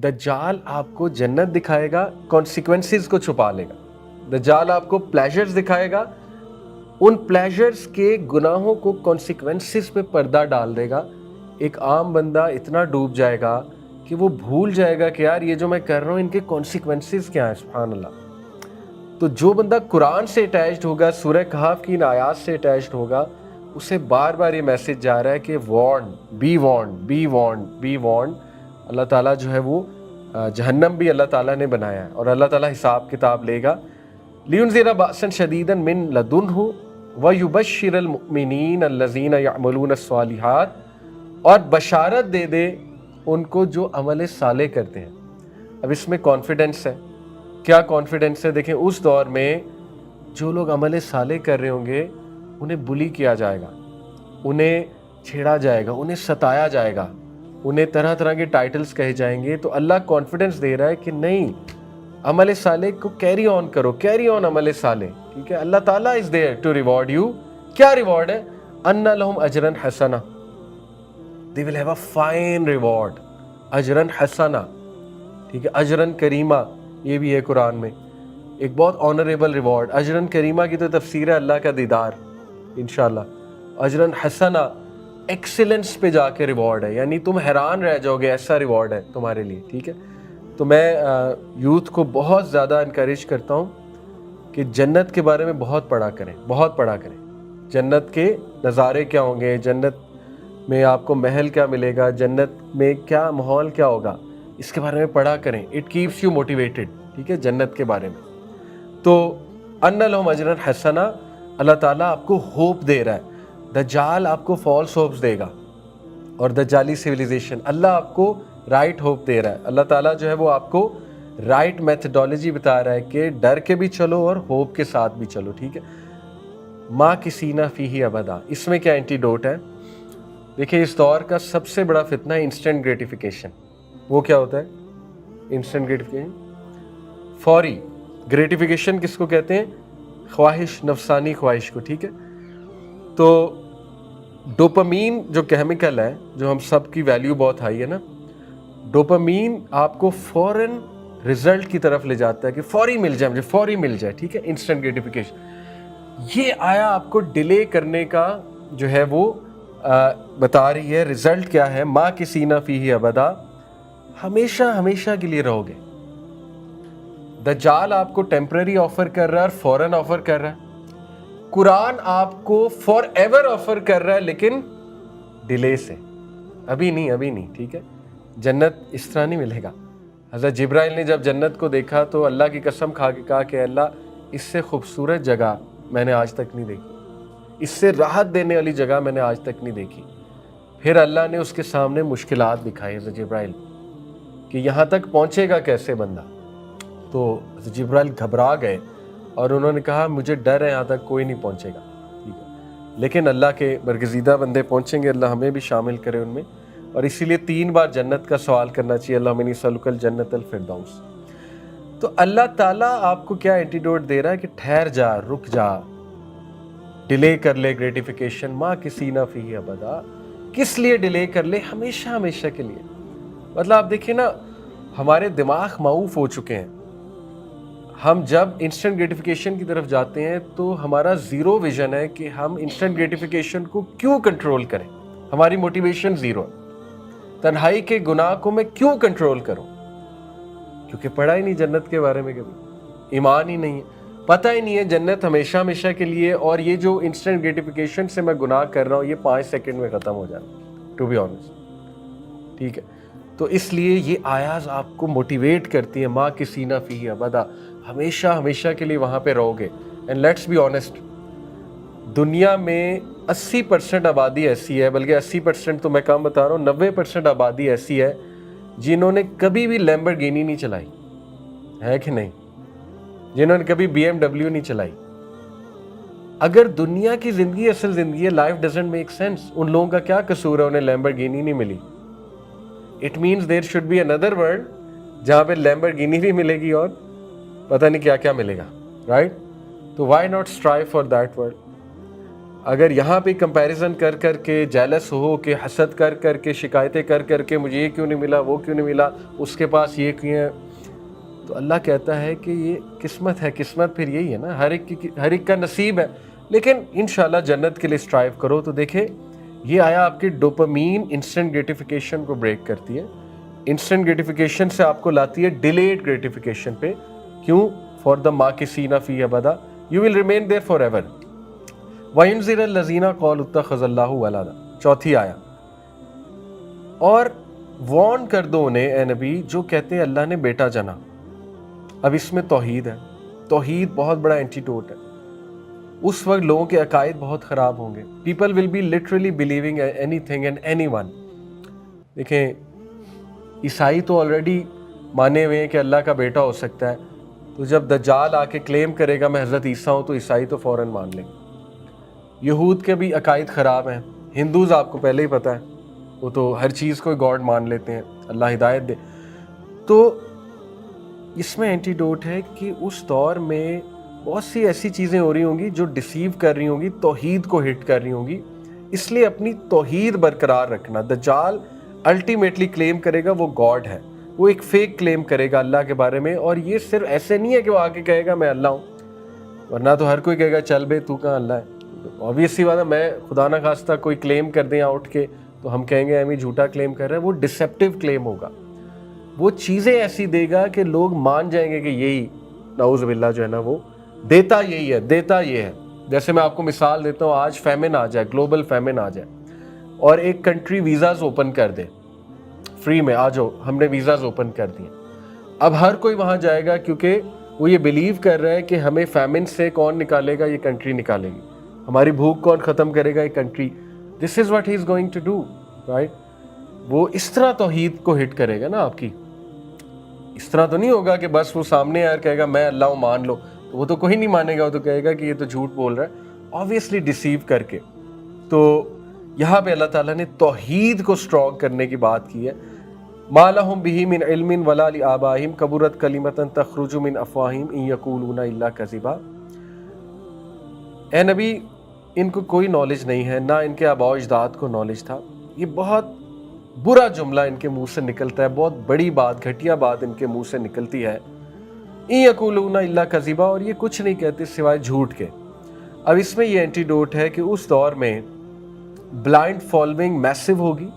दज्जाल आपको जन्नत दिखाएगा, कॉन्सिक्वेंसेस को छुपा लेगा। दज्जाल आपको प्लेजर्स दिखाएगा, उन प्लेजर्स के गुनाहों को कॉन्सिक्वेंसेस पे पर्दा डाल देगा। एक आम बंदा इतना डूब जाएगा कि वो भूल जाएगा कि यार ये जो मैं कर रहा हूँ इनके कॉन्सिक्वेंसेस क्या हैं। सुभान अल्लाह। तो जो बंदा कुरान से अटैच्ड होगा, सूरह कहफ की इन आयात से अटैच्ड होगा, उसे बार बार ये मैसेज जा रहा है कि warn, be warn, be warn, be warn. Allah ताला जो है वो जहन्नम भी अल्लाह ताला ने बनाया है और अल्लाह ताला हिसाब किताब लेगा। लियुनज़िरा बअसन शदीदन मिन लदुन्हु व युबश्शिरल मुमिनीन अल्लज़ीना यअमलून अस्सालिहात, और बशारत दे दे उनको जो अमल साले करते हैं। अब इसमें कॉन्फिडेंस है। क्या कॉन्फिडेंस है? देखें, उस दौर में जो लोग अमल साले कर रहे होंगे उन्हें बुली किया जाएगा, उन्हें छेड़ा जाएगा, उन्हें सताया जाएगा, उन्हें तरह तरह के टाइटल्स कहे जाएंगे। तो अल्लाह कॉन्फिडेंस दे रहा है कि नहीं, अमल साले को कैरी ऑन करो, कैरी ऑन अमल साले। ठीक है, अल्लाह ताला is there to reward you. क्या रिवॉर्ड है? अन्ना लहुम अजरन हसना, they will have a fine reward, अजरन हसना। ठीक है, अजरन करीमा ये भी है कुरान में, एक बहुत ऑनरेबल रिवॉर्ड। अजरन करीमा की तो तफसीर है अल्लाह का दीदार इंशाल्लाह। अजरन हसना, एक्सीलेंस पे जाके रिवॉर्ड है, यानी तुम हैरान रह जाओगे, ऐसा रिवॉर्ड है तुम्हारे लिए। ठीक है, तो मैं यूथ को बहुत ज़्यादा इनकरेज करता हूँ कि जन्नत के बारे में बहुत पढ़ा करें, बहुत पढ़ा करें। जन्नत के नज़ारे क्या होंगे, जन्नत में आपको महल क्या मिलेगा, जन्नत में क्या माहौल क्या होगा, इसके बारे में पढ़ा करें। It keeps you motivated. ठीक है, जन्नत के बारे में। तो अन्ना लहुम अजरन हसना, अल्लाह ताला आपको होप दे रहा है। दज्जाल आपको फॉल्स होप्स देगा और दज्जाली सिविलाइजेशन, अल्लाह आपको राइट होप दे रहा है। अल्लाह ताला जो है वो आपको राइट मेथडोलॉजी बता रहा है कि डर के भी चलो और होप के साथ भी चलो। ठीक है, माँ किसीना फीही अबदा, इसमें क्या एंटीडोट है? देखिए, इस दौर का सबसे बड़ा फितना है इंस्टेंट ग्रेटिफिकेशन। वो क्या होता है? इंस्टेंट ग्रेटिफिकेशन, फौरी ग्रेटिफिकेशन। किसको कहते हैं? ख्वाहिश, नफसानी ख्वाहिश को। ठीक है, तो डोपामीन जो केमिकल है, जो हम सब की वैल्यू बहुत हाई है ना, डोपामीन आपको फौरन रिजल्ट की तरफ ले जाता है कि फौरी मिल जाए, मुझे फौरी मिल जाए। ठीक है, इंस्टेंट ग्रेटिफिकेशन। ये आया आपको डिले करने का जो है वो बता रही है। रिजल्ट क्या है? माँ किसी ना फीही अबदा, हमेशा हमेशा के लिए रहोगे। दज्जाल आपको टेम्पररी ऑफर कर रहा है और फौरन ऑफर कर रहा है। कुरान आपको फॉर एवर ऑफर कर रहा है, लेकिन डिले से, अभी नहीं, अभी नहीं। ठीक है, जन्नत इस तरह नहीं मिलेगा। हज़रत जिब्राइल ने जब जन्नत को देखा तो अल्लाह की कसम खा के कहा कि अल्लाह, इससे खूबसूरत जगह मैंने आज तक नहीं देखी, इससे राहत देने वाली जगह मैंने आज तक नहीं देखी। फिर अल्लाह ने उसके सामने मुश्किलात दिखाई हज़रत जिब्राइल कि यहाँ तक पहुँचेगा कैसे बंदा। तो हज़रत जिब्राइल घबरा गए और उन्होंने कहा, मुझे डर है यहाँ तक कोई नहीं पहुँचेगा। ठीक है, लेकिन अल्लाह के बरगज़ीदा बंदे पहुँचेंगे, अल्लाह हमें भी शामिल करे उनमें। और इसीलिए 3 बार जन्नत का सवाल करना चाहिए, अल्लाहुम्मा इन्नी असअलुकल जन्नतल फिरदौस। तो अल्लाह ताला आपको क्या एंटीडोट दे रहा है कि ठहर जा, रुक जा, डिले कर ले ग्रेटिफिकेशन। माँ किसी ना फी अबदा, किस लिए डिले कर ले? हमेशा हमेशा के लिए। मतलब आप देखिए ना, हमारे दिमाग माऊफ हो चुके हैं। हम जब इंस्टेंट ग्रेटिफिकेशन की तरफ जाते हैं तो हमारा ज़ीरो विजन है कि हम इंस्टेंट ग्रेटिफिकेशन को क्यों कंट्रोल करें। हमारी मोटिवेशन ज़ीरो है। तन्हाई के गुनाह को मैं क्यों कंट्रोल करूं? क्योंकि पढ़ा ही नहीं जन्नत के बारे में, कभी ईमान ही नहीं है, पता ही नहीं है जन्नत हमेशा हमेशा के लिए। और ये जो इंस्टेंट ग्रेटिफिकेशन से मैं गुनाह कर रहा हूँ, ये 5 सेकंड में ख़त्म हो जाना, टू बी ऑनेस्ट। ठीक है, तो इसलिए ये आयाज आपको मोटिवेट करती है, माँ किसी ना फी अबदा, हमेशा हमेशा के लिए वहाँ पे रहोगे। एंड लेट्स बी ऑनेस्ट, दुनिया में 80% आबादी ऐसी है, बल्कि 80% तो मैं कम बता रहा हूँ, 90% आबादी ऐसी है जिन्होंने कभी भी लैम्बोर्गिनी नहीं चलाई है, कि नहीं? जिन्होंने कभी BMW नहीं चलाई। अगर दुनिया की ज़िंदगी असल ज़िंदगी है, लाइफ डजंट मेक सेंस, उन लोगों का क्या कसूर है उन्हें लैम्बोर्गिनी नहीं मिली? It means there should be another world जहाँ पे लैम्बोर्गिनी भी मिलेगी और पता नहीं क्या क्या मिलेगा, राइट? तो why not strive for that world? اگر یہاں پہ کمپیریزن کر کر کے جیلس ہو کے حسد کر کر کے شکایتیں کر کر کے مجھے یہ کیوں نہیں ملا وہ کیوں نہیں ملا اس کے پاس یہ کیوں ہے، تو اللہ کہتا ہے کہ یہ قسمت ہے. قسمت پھر یہی ہے نا، ہر ایک کا نصیب ہے. لیکن انشاءاللہ جنت کے لیے اسٹرائیو کرو. تو دیکھیں یہ آیا آپ کی ڈوپامین انسٹنٹ گریٹیفیکیشن کو بریک کرتی ہے. انسٹنٹ گریٹیفیکیشن سے آپ کو لاتی ہے ڈیلیڈ گریٹیفیکیشن پہ. کیوں؟ فار دا ماکثین فیہ ابدا، you will remain there forever. وَيُنذِرَ الَّذِينَ قَالُوا اتَّخَذَ اللَّهُ وَلَدًا، چوتھی آیا. اور وارن کر دو انہیں اے نبی جو کہتے ہیں اللہ نے بیٹا جنا. اب اس میں توحید ہے. توحید بہت بڑا اینٹیڈوٹ ہے. اس وقت لوگوں کے عقائد بہت خراب ہوں گے. People will be literally believing anything and anyone. دیکھیں عیسائی تو آلریڈی مانے ہوئے ہیں کہ اللہ کا بیٹا ہو سکتا ہے. تو جب دجال آ کے کلیم کرے گا میں حضرت عیسیٰ ہوں تو عیسائی تو فوراً مان لیں گے. یہود کے بھی عقائد خراب ہیں. ہندوز آپ کو پہلے ہی پتہ ہے وہ تو ہر چیز کو گاڈ مان لیتے ہیں. اللہ ہدایت دے. تو اس میں اینٹیڈوٹ ہے کہ اس دور میں بہت سی ایسی چیزیں ہو رہی ہوں گی جو ڈسیو کر رہی ہوں گی، توحید کو ہٹ کر رہی ہوں گی. اس لیے اپنی توحید برقرار رکھنا. دجال الٹیمیٹلی کلیم کرے گا وہ گاڈ ہے. وہ ایک فیک کلیم کرے گا اللہ کے بارے میں. اور یہ صرف ایسے نہیں ہے کہ وہ آ کے کہے گا میں اللہ ہوں، ورنہ تو ہر کوئی کہے گا چل بے تو کہاں اللہ ہے. آبویس سی بات ہے، میں خدا نہ خواستہ کوئی کلیم کر دیں اٹھ کے تو ہم کہیں گے ہمیں جھوٹا کلیم کر رہا ہے. وہ ڈسیپٹیو کلیم ہوگا. وہ چیزیں ایسی دے گا کہ لوگ مان جائیں گے کہ یہی نعوذ باللہ جو ہے نا وہ دیتا یہی ہے، دیتا یہ ہے. جیسے میں آپ کو مثال دیتا ہوں، آج فیمن آ جائے، گلوبل فیمن آ جائے اور ایک کنٹری ویزاز اوپن کر دے فری میں، آ جاؤ ہم نے ویزاز اوپن کر دیے. اب ہر کوئی وہاں جائے گا کیونکہ وہ یہ بلیو کر رہا ہے کہ ہمیں فیمن سے کون نکالے گا؟ یہ کنٹری نکالے گی. ہماری بھوک کون ختم کرے گا؟ یہ country. This is what he is going to do, right. وہ اس طرح توحید کو ہٹ کرے گا نا آپ کی. اس طرح تو نہیں ہوگا کہ بس وہ سامنے آ کہے گا میں اللہ ہوں مان لو، تو وہ تو کوئی نہیں مانے گا. وہ تو کہے گا کہ یہ تو جھوٹ بول رہا ہے، آبویسلی ڈیسیو کر کے. تو یہاں پہ اللہ تعالیٰ نے توحید کو اسٹرانگ کرنے کی بات کی ہے. مَا لَهُم بِهِ مِنْ عِلْمٍ وَلَا لِآبَائِهِمْ كَبُرَتْ كَلِمَةً تَخْرُجُ مِنْ أَفْوَاهِهِمْ إِنْ يَقُولُونَ إِلَّا كَذِبًا. اے نبی ان کو کوئی نالج نہیں ہے، نہ ان کے آباء و اجداد کو نالج تھا. یہ بہت برا جملہ ان کے منہ سے نکلتا ہے، بہت بڑی بات، گھٹیا بات ان کے منہ سے نکلتی ہے. إِنْ يَقُولُونَ إِلَّا كَذِبًا، اور یہ کچھ نہیں کہتے سوائے جھوٹ کے. اب اس میں یہ اینٹیڈوٹ ہے کہ اس دور میں بلائنڈ فالوئنگ میسو ہوگی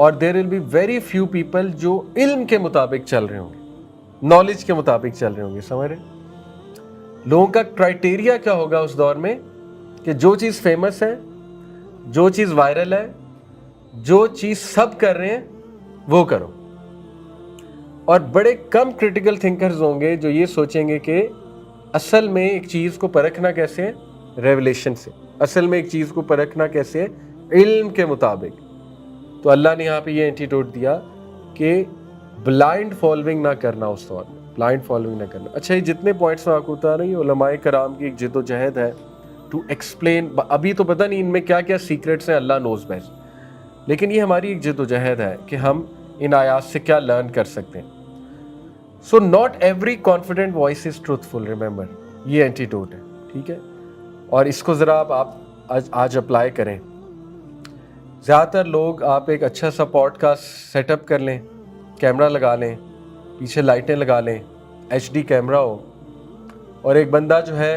اور there will be very few people جو علم کے مطابق چل رہے ہوں گے، نالج کے مطابق چل رہے ہوں گے. سمجھ رہے؟ لوگوں کا کرائٹیریا کیا ہوگا اس دور میں کہ جو چیز فیمس ہے، جو چیز وائرل ہے، جو چیز سب کر رہے ہیں وہ کرو. اور بڑے کم کرٹیکل تھنکرز ہوں گے جو یہ سوچیں گے کہ اصل میں ایک چیز کو پرکھنا کیسے ہے؟ ریولیشن سے. اصل میں ایک چیز کو پرکھنا کیسے ہے؟ علم کے مطابق. تو اللہ نے یہاں پہ یہ اینٹیڈوٹ دیا کہ بلائنڈ فالوئنگ نہ کرنا اس دور میں، بلائنڈ فالوئنگ نہ کرنا. اچھا یہ جتنے پوائنٹس میں آپ کو بتا رہا ہوں یہ علماء کرام کی ایک جد و جہد ہے ٹو ایکسپلین. ابھی تو پتہ نہیں ان میں کیا کیا سیکرٹس ہیں، اللہ نوز بیسٹ، لیکن یہ ہماری ایک جد و جہد ہے کہ ہم ان آیات سے کیا لرن کر سکتے ہیں. So not every confident voice is truthful, remember یہ اینٹیڈوٹ ہے. ٹھیک ہے، اور اس کو ذرا آپ آج اپلائی کریں. زیادہ تر لوگ آپ ایک اچھا سا پوڈ کاسٹ سیٹ اپ کر لیں، کیمرہ لگا لیں، پیچھے لائٹیں لگا لیں، ایچ ڈی کیمرہ ہو، اور ایک بندہ جو ہے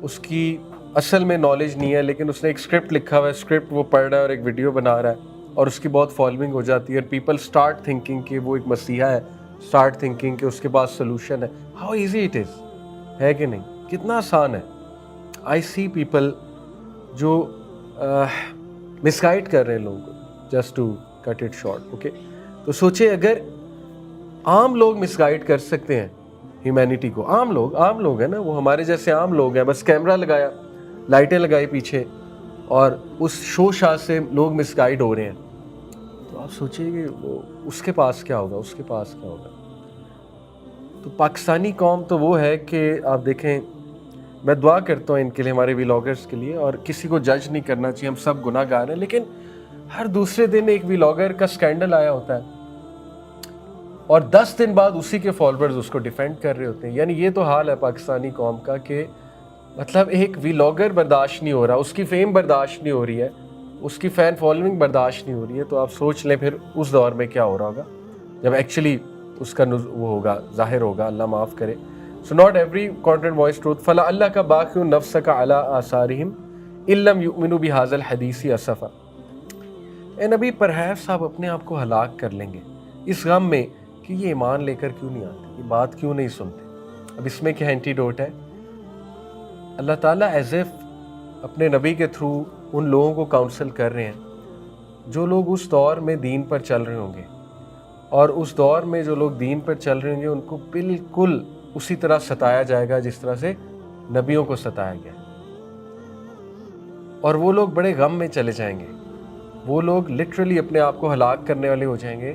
اس کی اصل میں نالج نہیں ہے لیکن اس نے ایک اسکرپٹ لکھا ہوا ہے، اسکرپٹ وہ پڑھ رہا ہے اور ایک ویڈیو بنا رہا ہے اور اس کی بہت فالوئنگ ہو جاتی ہے اور پیپل اسٹارٹ تھنکنگ کہ وہ ایک مسیحا ہے، اسٹارٹ تھنکنگ کہ اس کے پاس سلوشن ہے. ہاؤ ایزی اٹ از، ہے کہ نہیں؟ کتنا آسان ہے. آئی سی پیپل جو مس گائڈ کر رہے ہیں لوگوں کو، just to cut it short. Okay, تو سوچے اگر عام لوگ مس گائڈ کر سکتے ہیں ہیومینٹی کو، عام لوگ ہیں نا، وہ ہمارے جیسے عام لوگ ہیں، بس کیمرہ لگایا، لائٹیں لگائی پیچھے اور اس شو شاہ سے لوگ مس گائڈ ہو رہے ہیں، تو آپ سوچیں کہ وہ اس کے پاس کیا ہوگا، اس کے پاس کیا ہوگا. تو پاکستانی قوم تو وہ ہے کہ آپ دیکھیں، میں دعا کرتا ہوں ان کے لیے، ہمارے ویلاگرز کے لیے، اور کسی کو جج نہیں کرنا چاہیے، ہم سب گناہ گار ہیں، لیکن ہر دوسرے دن ایک ویلاگر کا سکینڈل آیا ہوتا ہے اور 10 دن بعد اسی کے فالوورز اس کو ڈیفینڈ کر رہے ہوتے ہیں. یعنی یہ تو حال ہے پاکستانی قوم کا کہ मतलब एक व्लॉगर बर्दाश्त नहीं हो रहा, उसकी फेम बर्दाश्त नहीं हो रही है, उसकी फ़ैन फॉलोइंग बर्दाश्त नहीं हो रही है, तो आप सोच लें फिर उस दौर में क्या हो रहा होगा जब एक्चुअली उसका वो होगा, ज़ाहिर होगा, अल्लाह माफ़ करे. So not every content voice truth फला अल्लाह का बाक़ी नफ्सका अला आसारिहिम इल्लम युमिनु बिहाज़ल हदीसी असफ़ा. ए नबी, परहैप्स आप अपने आप को हलाक कर लेंगे इस गम में कि ये ईमान लेकर क्यों नहीं आते, ये बात क्यों नहीं सुनते. अब इसमें क्या एंटीडोट है? अल्लाह ताला एज इफ अपने नबी के थ्रू उन लोगों को काउंसल कर रहे हैं जो लोग उस दौर में दीन पर चल रहे होंगे, और उस दौर में जो लोग दीन पर चल रहे होंगे उनको बिल्कुल उसी तरह सताया जाएगा जिस तरह से नबियों को सताया गया, और वो लोग बड़े गम में चले जाएंगे. वो लोग लिटरली अपने आप को हलाक करने वाले हो जाएंगे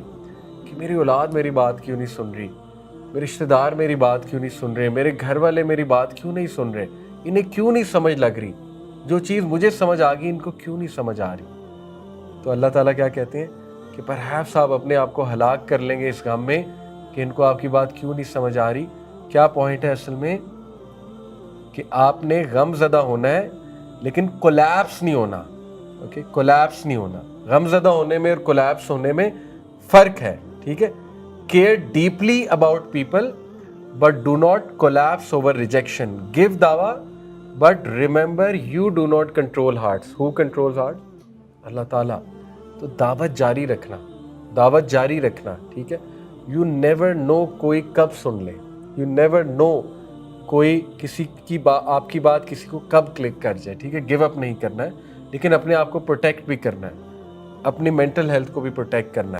कि मेरी औलाद मेरी बात क्यों नहीं सुन रही, मेरे रिश्तेदार मेरी बात क्यों नहीं सुन रहे, मेरे घर वाले मेरी बात क्यों नहीं सुन रहे, इन्हें क्यों नहीं समझ लग रही, जो चीज़ मुझे समझ आ गई इनको क्यों नहीं समझ आ रही. तो अल्लाह ताला क्या कहते हैं कि परहैप्स आप अपने आप को हलाक कर लेंगे इस गम में कि इनको आपकी बात क्यों नहीं समझ आ रही. क्या पॉइंट है असल में कि आपने गम ज़दा होना है लेकिन कोलैप्स नहीं होना. ओके, कोलैप्स नहीं होना. गम ज़दा होने में और कोलैप्स होने में फ़र्क है, ठीक है. Care deeply about people but do not collapse over rejection. Give दावा but remember you do not control hearts. Who controls heart? Allah ताला. तो दावत जारी रखना, दावत जारी रखना, ठीक है. यू नेवर नो कोई कब सुन ले, यू नेवर नो कोई किसी की आपकी बात किसी को कब क्लिक कर जाए, ठीक है. गिव अप नहीं करना है, लेकिन अपने आप को प्रोटेक्ट भी करना है, अपनी मेंटल हेल्थ को भी प्रोटेक्ट करना है.